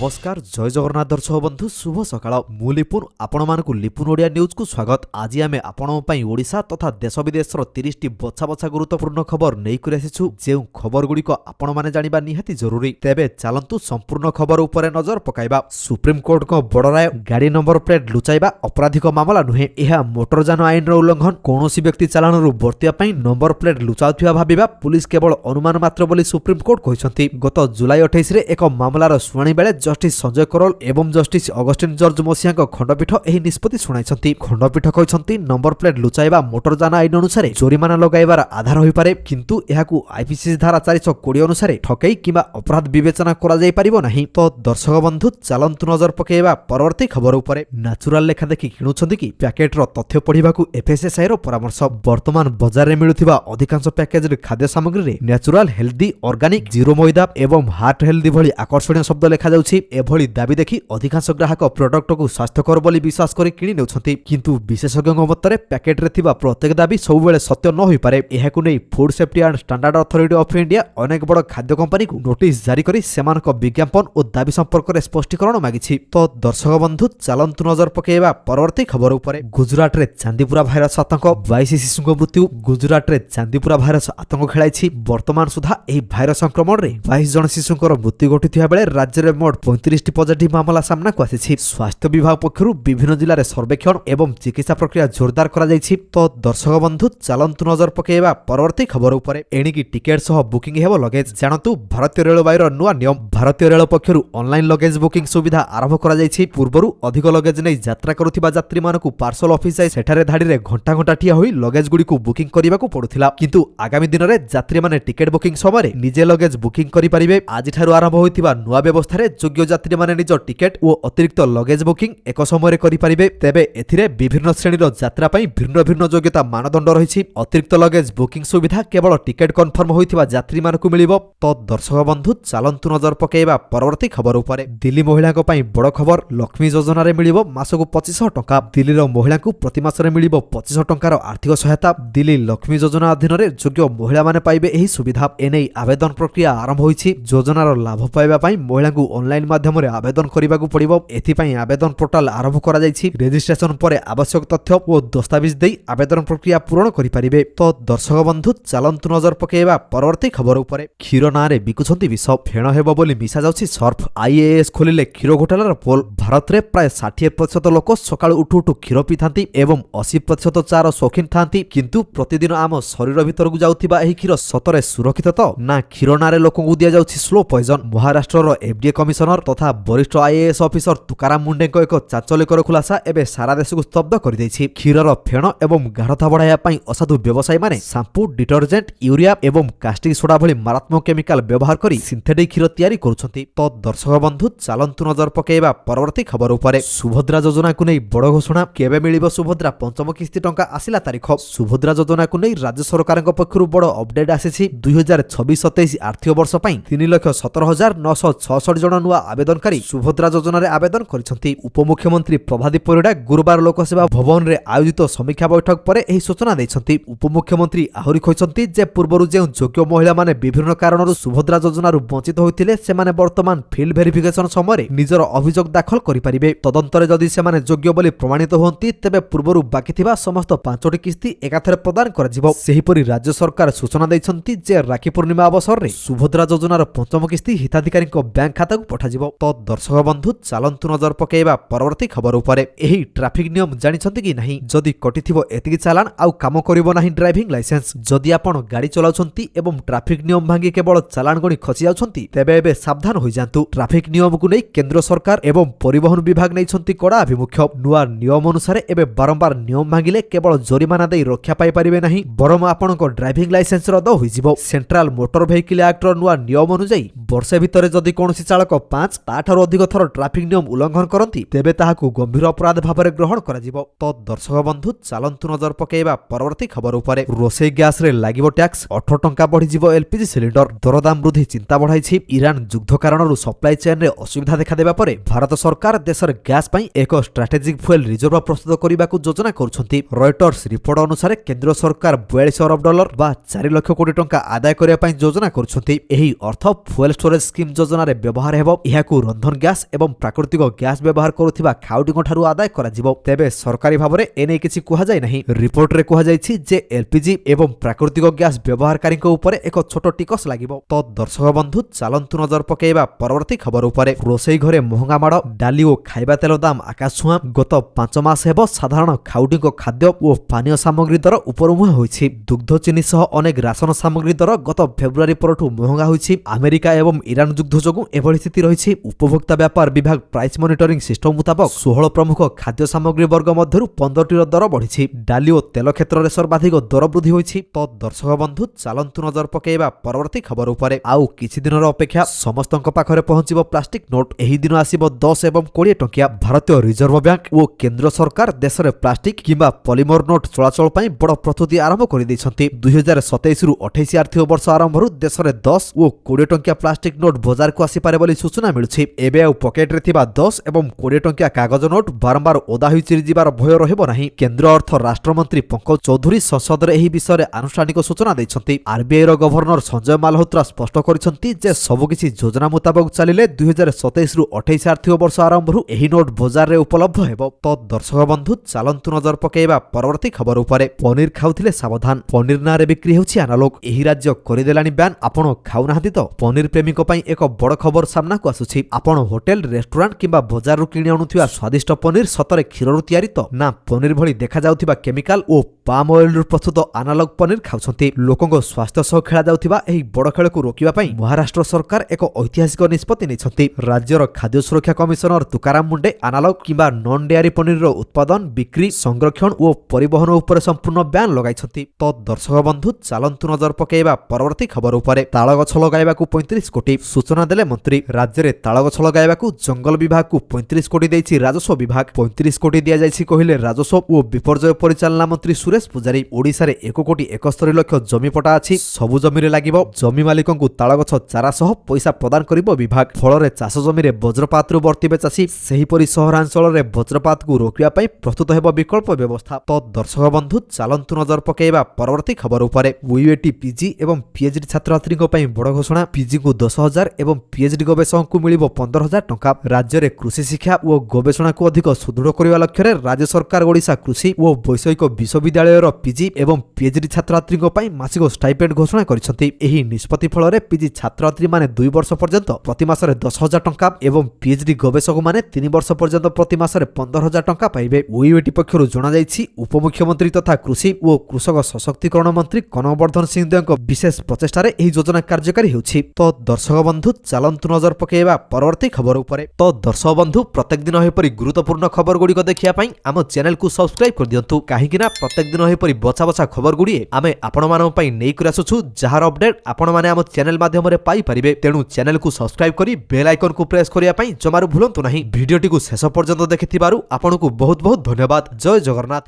नमस्कार जय जगन्नाथ दर्शक बंधु शुभ सकाळ मु लिपुन आपण मानकु लिपुन ओडिया न्यूज को स्वागत। आज आमे आपण पई ओडिशा तथा देश विदेशर 30 टी बछा बछा गुरुत्वपूर्ण खबर नै करि आसिछु। जे खबर गुडी को आपण माने जानिबा निहाती जरूरी। तेबे चलंतु संपूर्ण खबर उपरे नजर पकाइबा। सुप्रीम कोर्ट को बड़ राय गाड़ी नंबर प्लेट लुचाइबा अपराधिक मामला नुहे। एहा मोटरयान आईन रो उल्लंघन। कोनोसी व्यक्ति चालान रु बर्तिया पई नंबर प्लेट लुचाउथिबा भाबिबा पुलिस केवल अनुमान मात्र बोली सुप्रीम कोर्ट कहिसंती। गत जुलाई 28 रे एक मामलार सुनानी बेले जस्टिस संजय करोल एवं जस्टिस अगस्टिन जॉर्ज मसिया खंडपीठ एही निष्पत्ति सुनाइछंती। खंडपीठ कहिसंती नंबर प्लेट लुचाइबा मोटरयान आईन अनुसार जोरिमाना लगाइबार आधार होई पारे, किंतु एहाकू आईपीसी धारा 420 अनुसार ठकई किंबा अपराध विवेचना करा जाई परिबो नाही। तो दर्शक बंधु चलंतु नजर पकेइबा परवर्ती खबर उपरे। नेचुरल लेखा देखि किणुछंती कि पैकेट रो तथ्य पढिबाकू एफएसएसआई रो परामर्श। वर्तमान बाजार रे मिलुथिबा अधिकांश पैकेज रे खाद्य सामग्री रे नेचुरल हेल्दी ऑर्गेनिक जीरो मैदा एवं हार्ट हेल्दी भली आकर्षणीय शब्द लेखा जाउछि। एभली दाबी देखि अधिकांश ग्राहक प्रोडक्ट को स्वास्थ्यकर बोली विश्वास करि किनि नेउछंती, किंतु विशेषज्ञଙ୍କ मतरे पैकेट रे थिबा प्रत्येक दाबी सबुबेले सत्य न होई पारे। एहाकू नै food safety and standard authority of India अनेक बड़ खाद्य कंपनी को नोटिस जारी करि सेमानक विज्ञापन और दाबी संपर्क रे स्पष्टीकरण मागिछि। तो दर्शक बंधु चलंतु नजर पकेइबा परवर्ती खबर उपरे। गुजरात रे चांदीपुरा भाइरस आतंक 22 शिशुक मृत्यु। गुजरात रे चांदीपुरा भाइरस आतंक खेलाइछि। वर्तमान सुधा एही भाइरस संक्रमण रे 22 जन शिशुकर मृत्यु घटिथिबा बेले राज्य रे मोट 35 टी पॉजिटिव मामला सामना को आसिछि। स्वास्थ्य विभाग पक्षरु विभिन्न जिल्ला रे सर्वेक्षण एवं चिकित्सा प्रक्रिया जोरदार करा जाइछि। तो दर्शक बंधु चलंतु नजर पकेइबा परवर्ती खबर उपरे। एणिकी टिकेट सह बुकिंग हेबो लगेज। जानतु भारतीय रेलवाई रो नुवा नियम। भारतीय रेल पक्षरु ऑनलाइन लगेज बुकिंग सुविधा आरंभ करा जाइछि। पूर्वरु अधिक लगेज नै यात्रा करुथिबा यात्री मानकु पार्सल ऑफिस जाय सेठारे धाडी रे घंटा घंटा ठिया होई लगेज गुडी को बुकिंग करिबाकू पडुथिला, किंतु आगामी दिन रे यात्री माने टिकेट बुकिंग समय निजे लगेज बुकिंग करि परिबे। आज ठारु आरंभ होइतिबा नुवा व्यवस्था रे योग्य यात्री माने निज टिकेट और अतिरिक्त लगेज बुकिंग एक समय करि परिबे। तेबे एथिरे विभिन्न श्रेणी रो यात्रा पई भिन्न भिन्न योग्यता मानदंड रहिछि। अतिरिक्त लगेज बुकिंग सुविधा केवल टिकेट कन्फर्म होइतिबा यात्री मानकु मिलिबो। तो दर्शक बंधु चलंतु नजर पकेइबा परवर्ती खबर उपरे। दिल्ली महिलाक पई बड़ खबर। लक्ष्मी योजना रे मिलिबो मासकु 2500 टका। दिल्ली रो महिलाकु प्रति मास रे मिलिबो 2500 टंकार आर्थिक सहायता। दिल्ली लक्ष्मी योजना अधीन रे योग्य महिला माने पाइबे एही सुविधा। एनै आवेदन प्रक्रिया आरंभ होइछि। योजनार लाभ पाइबा पई महिलाकु ऑनलाइन माध्यम रे आवेदन करिबाकू पड़िबो। एथिपई आवेदन पोर्टाल आरंभ करा जाइछि। रजिस्ट्रेशन परे आवश्यक तथ्य और दस्तावेज देई आवेदन प्रक्रिया पूर्ण करि परिबे। तो दर्शक बंधु चलंतु नजर पकेइबा परवर्ती खबर उपरे। क्षीर ना रे बिकुछंती विष। फेण हेबो बोली मिसा जाउछि सर्फ। आईएएस खोलिले क्षीर घोटालार पोल। भारत रे प्राय 60% लोक सकाळु उठु उठु क्षीर पिथांती एवं 80% चार शौकीन थांती, किंतु प्रतिदिन आम शरीर भितर को जाउथिबा एही क्षीर सतरे सुरक्षित तो ना? क्षीर ना रे लोकंकु दिया जाउछि स्लो पॉइजन। महाराष्ट्रर एफडीए कमिशनर तथा वरिष्ठ आईएएस ऑफिसर तुकाराम मुंडे को एक चांचल्यकर खुलासा एबे सारा देश को स्तब्ध कर दैछि। क्षीरर फेण एवं गाढ़ता बढ़ाइबा पई असाधु व्यवसायी माने शैम्पू, डिटर्जेंट, यूरिया एवं कास्टिक सोडा भली मारात्मक केमिकल व्यवहार करी सिंथेटिक क्षीर तैयारी करुछंती। तो दर्शक बंधु चलंतु नजर पकेइबा परवर्ती खबर उपरे। सुभद्रा योजना को नै बड़ घोषणा। केबे मिलिबो सुभद्रा पंचम किस्ती टंका आसिला तारीख। सुभद्रा योजना को नै राज्य सरकारक पक्षरु बड़ अपडेट आसिछि। 2026-27 आर्थिक वर्ष पई 3,17,966 जन नुआ आवेदनकारी सुभद्रा योजना रे आवेदन करिसंती। उपमुख्यमंत्री प्रभादीप परिडा गुरुवार लोकसेवा भवन रे आयोजित समीक्षा बैठक पर एही सूचना दैछंती। उपमुख्यमंत्री आहुरी कहिसंती जे पूर्वरु जे योग्य महिला माने विभिन्न कारणरु सुभद्रा योजना रु वंचित होइतिले सेमाने वर्तमान फील्ड वेरिफिकेशन समय निजर अभियोग दाखल करि परिबे। तदंतरे जदि सेमाने योग्य बोली प्रमाणित होंती तेबे पूर्वरु बाकी थिबा समस्त 5टी किस्ती एकाथरे प्रदान कराजिबो। सेहिपरि राज्य सरकार सूचना दैछंती जे राखी पूर्णिमा अवसर रे सुभद्रा योजनार पंचम किस्ती हिताधिकारी बैंक खाता को पठाजिबो। तो दर्शक बंधु चलंतु नजर पकेइबा परवर्ती खबर उपरे। एही ट्रैफिक नियम जानिछंती कि नाही? जदि कटिथिबो एतिकी चालान आउ काम करिवो नाही ड्राइविंग लाइसेंस। जदि आपण गाड़ी चलाउछंती एवं ट्रैफिक नियम भांगी केवल चालान गणी खसी जाउछंती तेबे एबे सावधान होई जांतु। ट्रैफिक नियम को नै केंद्र सरकार एवं परिवहन विभाग नै छंती कड़ा अभिमुख्य। नुआ नियम अनुसार एबे बारंबार नियम भांगिले केवल जोरिमाना देई रक्षा पाई परिबे नाही, बरम आपणको ड्राइविंग लाइसेंस रद्द होई जिवो। सेंट्रल मोटर व्हीकल एक्ट रो नुआ नियम अनुसार वर्षे भितरे जदि कोनोसी चालक 5 ताठारो अधिक थर ट्रैफिक नियम उल्लंघन करंती तेबे ताहाकू गंभीर अपराध भाबरे ग्रहण करा जिवो। तो दर्शक बंधु चलंतु नजर पकेइबा परवर्ती खबर उपरे। रोसई गैस रे लागिबो टैक्स। 18 टंका बढ़ी जिवो एलपीजी सिलिंडर। दरदाम वृद्धि चिंता बढ़ाइछि। ईरान युद्ध कारणरु सप्लाई चेन रे असुविधा देखा देबा परे भारत सरकार देशर गैस पई एक स्ट्रेटेजिक फ्यूएल रिजर्व प्रस्तुत करिबाकू योजना करुछंती। रॉयटर्स रिपोर्ट अनुसार केंद्र सरकार $42 अरब बा 4 लाख कोटी टंका आदाय करिया पई योजना करुछंती। एही अर्थ फ्यूएल स्टोरेज स्कीम योजना रे व्यवहार हेबो। ଏହାକୁ ରନ୍ଧନ ଗ୍ୟାସ୍ ଏବଂ ପ୍ରାକୃତିକ ଗ୍ୟାସ୍ ବ୍ୟବହାର କରୁଥିବା ଖାଉଟିଙ୍କଠାରୁ ଆଦାୟ କରାଯିବ। ତେବେ ସରକାରୀ ଭାବରେ ଏନେଇ କିଛି କୁହାଯାଇ ନାହିଁ। ରିପୋର୍ଟରେ କୁହାଯାଇଛି ଯେ ଏଲ୍ପିଜି ଏବଂ ପ୍ରାକୃତିକ ଗ୍ୟାସ୍ ବ୍ୟବହାରକାରୀଙ୍କ ଉପରେ ଏକ ଛୋଟ ଟିକସ ଲାଗିବ। ତ ଦର୍ଶକ ବନ୍ଧୁ ଚାଲନ୍ତୁ ନଜର ପକାଇବା ପରବର୍ତ୍ତୀ ଖବର ଉପରେ। ରୋଷେଇ ଘରେ ମହଙ୍ଗା ମାଡ଼, ଡାଲି ଓ ଖାଇବା ତେଲ ଦାମ ଆକାଶଛୁଆଁ। ଗତ 5 ମାସ ହେବ ସାଧାରଣ ଖାଉଟିଙ୍କ ଖାଦ୍ୟ ଓ ପାନୀୟ ସାମଗ୍ରୀ ଦର ଉପରମୁହାଁ ହୋଇଛି। ଦୁଗ୍ଧ ଚିନି ସହ ଅନେକ ରାସନ ସାମଗ୍ରୀ ଦର ଗତ ଫେବୃଆରୀ ପରଠୁ ମହଙ୍ଗା ହୋଇଛି। ଆମେରିକା ଏବଂ ଇରାନ ଯୁଦ୍ଧ ଯୋଗୁଁ ଏଭଳି ସ୍ଥିତି ରହିଛି। ଉପଭୋକ୍ତା ବ୍ୟାପାର ବିଭାଗ ପ୍ରାଇସ୍ ମନିଟରିଂ ସିଷ୍ଟମ ମୁତାବକ 16 ପ୍ରମୁଖ ଖାଦ୍ୟ ସାମଗ୍ରୀ ବର୍ଗ ମଧ୍ୟରୁ 15ଟିର ଦର ବଢ଼ିଛି। ଡାଲି ଓ ତେଲ କ୍ଷେତ୍ରରେ ସର୍ବାଧିକ ଦର ବୃଦ୍ଧି ହୋଇଛି। ତ ଦର୍ଶକ ବନ୍ଧୁ ଚାଲନ୍ତୁ ନଜର ପକାଇବା ପରବର୍ତ୍ତୀ ଖବର ଉପରେ। ଆଉ କିଛି ଦିନର ଅପେକ୍ଷା ସମସ୍ତଙ୍କ ପାଖରେ ପହଞ୍ଚିବ ପ୍ଲାଷ୍ଟିକ ନୋଟ। ଏହି ଦିନ ଆସିବ 10 ଏବଂ 20 ଟଙ୍କିଆ। ଭାରତୀୟ ରିଜର୍ଭ ବ୍ୟାଙ୍କ ଓ କେନ୍ଦ୍ର ସରକାର ଦେଶରେ ପ୍ଲାଷ୍ଟିକ କିମ୍ବା ପଲିମର ନୋଟ ଚଳାଚଳ ପାଇଁ ବଡ଼ ପ୍ରସ୍ତୁତି ଆରମ୍ଭ କରିଦେଇଛନ୍ତି। 2027ରୁ 28 ଆର୍ଥିକ ବର୍ଷ ଆରମ୍ଭରୁ ଦେଶରେ 10 ଓ 20 ଟଙ୍କିଆ ପ୍ଲାଷ୍ଟିକ ନୋଟ ବଜାରକୁ ଆସିପାରେ ବୋଲି ସୂଚନା ମିଳୁଛି। ଏବେ ଆଉ ପକେଟରେ ଥିବା 10 ଏବଂ 20 ଟଙ୍କିଆ କାଗଜ ନୋଟ ବାରମ୍ବାର ଓଦା ହୋଇ ଚିରିଯିବାର ଭୟ ରହିବ ନାହିଁ। କେନ୍ଦ୍ର ଅର୍ଥ ରାଷ୍ଟ୍ରମନ୍ତ୍ରୀ ପଙ୍କଜ ଚୌଧୁରୀ ସଂସଦରେ ଏହି ବିଷୟରେ ଆନୁଷ୍ଠାନିକ ସୂଚନା ଦେଇଛନ୍ତି। ଆରବିଆଇର ଗଭର୍ଣ୍ଣର ସଞ୍ଜୟ ମାଲହୋତ୍ରା ସ୍ପଷ୍ଟ କରିଛନ୍ତି ଯେ ସବୁକିଛି ଯୋଜନା ମୁତାବକ ଚାଲିଲେ 2027ରୁ 28 ଆର୍ଥିକ ବର୍ଷ ଆରମ୍ଭରୁ ଏହି ନୋଟ ବଜାରରେ ଉପଲବ୍ଧ ହେବ। ତ ଦର୍ଶକ ବନ୍ଧୁ ଚାଲନ୍ତୁ ନଜର ପକାଇବା ପରବର୍ତ୍ତୀ ଖବର ଉପରେ। ପନିର ଖାଉଥିଲେ ସାବଧାନ, ପନିର ନାଁରେ ବିକ୍ରି ହେଉଛି ଆନାଲୋଗ। ଏହି ରାଜ୍ୟ କରିଦେଲାଣି ବ୍ୟାନ୍। ଆପଣ ଖାଉନାହାନ୍ତି ତ? ପନିର ପ୍ରେମୀଙ୍କ ପାଇଁ ଏକ ବଡ଼ ଖବର ସାମ୍ନାକୁ ଆସୁଛି। ଆପଣ ହୋଟେଲ, ରେଷ୍ଟୁରାଣ୍ଟ କିମ୍ବା ବଜାରରୁ କିଣି ଆଣୁଥିବା ସ୍ୱାଦିଷ୍ଟ ପନିର ସତରେ କ୍ଷୀରରୁ ତିଆରି ତ? ନା ପନିର ଭଳି ଦେଖାଯାଉଥିବା କେମିକାଲ ଓ ପାମ ଅଏଲରୁ ପ୍ରସ୍ତୁତ ଆନାଲଗ ପନିର ଖାଉଛନ୍ତି? ଲୋକଙ୍କ ସ୍ୱାସ୍ଥ୍ୟ ସହ ଖେଳାଯାଉଥିବା ଏହି ବଡ଼ ଖେଳକୁ ରୋକିବା ପାଇଁ ମହାରାଷ୍ଟ୍ର ସରକାର ଏକ ଐତିହାସିକ ନିଷ୍ପତ୍ତି ନେଇଛନ୍ତି। ରାଜ୍ୟର ଖାଦ୍ୟ ସୁରକ୍ଷା କମିଶନର ତୁକାରାମ ମୁଣ୍ଡେ ଆନାଲଗ କିମ୍ବା ନନ୍ ଡେୟାରୀ ପନିରର ଉତ୍ପାଦନ, ବିକ୍ରି, ସଂରକ୍ଷଣ ଓ ପରିବହନ ଉପରେ ସମ୍ପୂର୍ଣ୍ଣ ବ୍ୟାନ୍ ଲଗାଇଛନ୍ତି। ତ ଦର୍ଶକ ବନ୍ଧୁ ଚାଲନ୍ତୁ ନଜର ପକାଇବା ପରବର୍ତ୍ତୀ ଖବର ଉପରେ। ତାଳଗଛ ଲଗାଇବାକୁ 35 କୋଟି, ସୂଚନା ଦେଲେ ମନ୍ତ୍ରୀ। ରାଜ୍ୟରେ ତାଳଗଛ ଲଗାଇବାକୁ ଜଙ୍ଗଲ ବିଭାଗକୁ 35 କୋଟି ଦେଇଛି ରାଜସ୍ୱ ବିଭାଗ। 35 କୋଟି ଦିଆଯାଇଛି କହିଲେ ରାଜସ୍ୱ ଓ ବିପର୍ଯ୍ୟୟ ପରିଚାଳନା ମନ୍ତ୍ରୀ ସୁରେଶ ପୂଜାରୀ। ଓଡ଼ିଶାରେ 1,71 ଲକ୍ଷ ଜମିପଟା ଅଛି। ସବୁ ଜମିରେ ଲାଗିବ। ଜମି ମାଲିକଙ୍କୁ ତାଳଗଛ ଚାରା ସହ ପଇସା ପ୍ରଦାନ କରିବ ବିଭାଗ। ଫଳରେ ଚାଷ ଜମିରେ ବଜ୍ରପାତରୁ ବର୍ତ୍ତିବେ ଚାଷୀ। ସେହିପରି ସହରାଞ୍ଚଳରେ ବଜ୍ରପାତକୁ ରୋକିବା ପାଇଁ ପ୍ରସ୍ତୁତ ହେବ ବିକଳ୍ପ ବ୍ୟବସ୍ଥା। ତ ଦର୍ଶକ ବନ୍ଧୁ ଚାଲନ୍ତୁ ନଜର ପକାଇବା ପରବର୍ତ୍ତୀ ଖବର ଉପରେ। ୟୁଏଟି ପିଜି ଏବଂ ପିଏଚ୍ଡି ଛାତ୍ରଛାତ୍ରୀଙ୍କ ପାଇଁ ବଡ଼ ଘୋଷଣା। ପିଜିକୁ 10,000 ଏବଂ ପିଏଚ୍ଡି ଗବେଷକଙ୍କୁ ମିଳିବ 15,000 ଟଙ୍କା। ରାଜ୍ୟରେ କୃଷି ଶିକ୍ଷା ଓ ଗବେଷଣାକୁ ଅଧିକ ସୁଦୃଢ଼ କରିବା ଲକ୍ଷ୍ୟରେ ରାଜ୍ୟ ସରକାର ଓଡ଼ିଶା କୃଷି ଓ ବୈଷୟିକ ବିଶ୍ୱବିଦ୍ୟାଳୟର ପିଜି ଏବଂ ପିଏଚ୍ଡି ଛାତ୍ରଛାତ୍ରୀଙ୍କ ପାଇଁ ମାସିକ ଷ୍ଟାଇପେଣ୍ଡ ଘୋଷଣା କରିଛନ୍ତି। ଏହି ନିଷ୍ପତ୍ତି ଫଳରେ ପିଜି ଛାତ୍ରଛାତ୍ରୀମାନେ 2 ବର୍ଷ ପର୍ଯ୍ୟନ୍ତ ପ୍ରତି ମାସରେ 10,000 ଟଙ୍କା ଏବଂ ପିଏଚ୍ଡି ଗବେଷକମାନେ 3 ବର୍ଷ ପର୍ଯ୍ୟନ୍ତ ପ୍ରତି ମାସରେ 15,000 ଟଙ୍କା ପାଇବେ। ୟୁଏଟି ପକ୍ଷରୁ ଜଣାଯାଇଛି ଉପମୁଖ୍ୟମନ୍ତ୍ରୀ ତଥା କୃଷି ଓ କୃଷକ ସଶକ୍ତିକରଣ ମନ୍ତ୍ରୀ କନକବର୍ଦ୍ଧନ ସିଂହଦେଓଙ୍କ ବିଶେଷ ପ୍ରଚେଷ୍ଟାରେ ଏହି ଯୋଜନା କାର୍ଯ୍ୟକାରୀ ହେଉଛି। ତ ଦର୍ଶକ ବନ୍ଧୁ ଚାଲନ୍ତୁ ନଜର ପକାଇବା ପରବର୍ତ୍ତୀ ଖବର ଉପରେ। ତ ଦର୍ଶକ ବନ୍ଧୁ ପ୍ରତ୍ୟେକ ଦିନ ଏପରି ଗୁରୁତ୍ୱପୂର୍ଣ୍ଣ ଖବର ଗୁଡ଼ିକ ଦେଖିବା ପାଇଁ ଆମ ଚ୍ୟାନେଲକୁ ସବସ୍କ୍ରାଇବ କରିଦିଅନ୍ତୁ। କାହିଁକି ନା ପ୍ରତ୍ୟେକ ଦିନ ଏପରି ବଛା ବଛା ଖବର ଗୁଡ଼ିଏ ଆମେ ଆପଣମାନଙ୍କ ପାଇଁ ନେଇକରି ଆସୁଛୁ, ଯାହାର ଅପଡେଟ୍ ଆପଣମାନେ ଆମ ଚ୍ୟାନେଲ ମାଧ୍ୟମରେ ପାଇପାରିବେ। ତେଣୁ ଚ୍ୟାନେଲକୁ ସବସ୍କ୍ରାଇବ କରି ବେଲ୍ ଆଇକନକୁ ପ୍ରେସ୍ କରିବା ପାଇଁ ଜମାରୁ ଭୁଲନ୍ତୁ ନାହିଁ। ଭିଡ଼ିଓଟିକୁ ଶେଷ ପର୍ଯ୍ୟନ୍ତ ଦେଖିଥିବାରୁ ଆପଣଙ୍କୁ ବହୁତ ବହୁତ ଧନ୍ୟବାଦ। ଜୟ ଜଗନ୍ନାଥ।